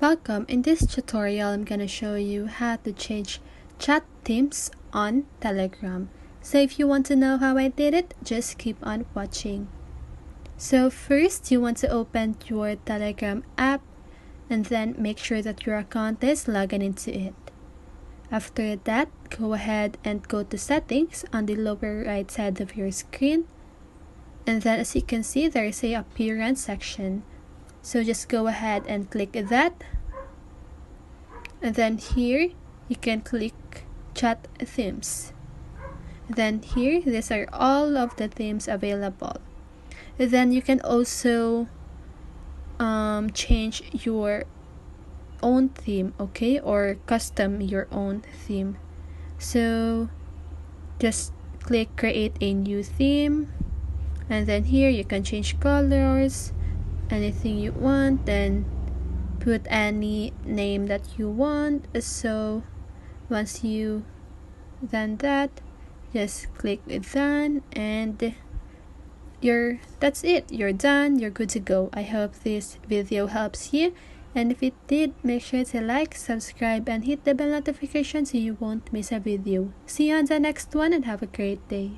Welcome. In this tutorial, I'm gonna show you how to change chat themes on Telegram. So if you want to know how I did it, just keep on watching. So first, you want to open your Telegram app and then make sure that your account is logged into it. After that, go ahead and go to settings on the lower right side of your screen. And then as you can see, there is a appearance section. So just go ahead and click that. And then here, you can click chat themes. Then here, these are all of the themes available. And then you can also change your own theme, okay, or custom your own theme. So just click create a new theme, and then here you can change colors, anything you want, then put any name that you want. So once you done that, just click done, and that's it. You're done. You're good to go. I hope this video helps you, and if it did, make sure to like, subscribe, and hit the bell notification so you won't miss a video. See you on the next one, and have a great day.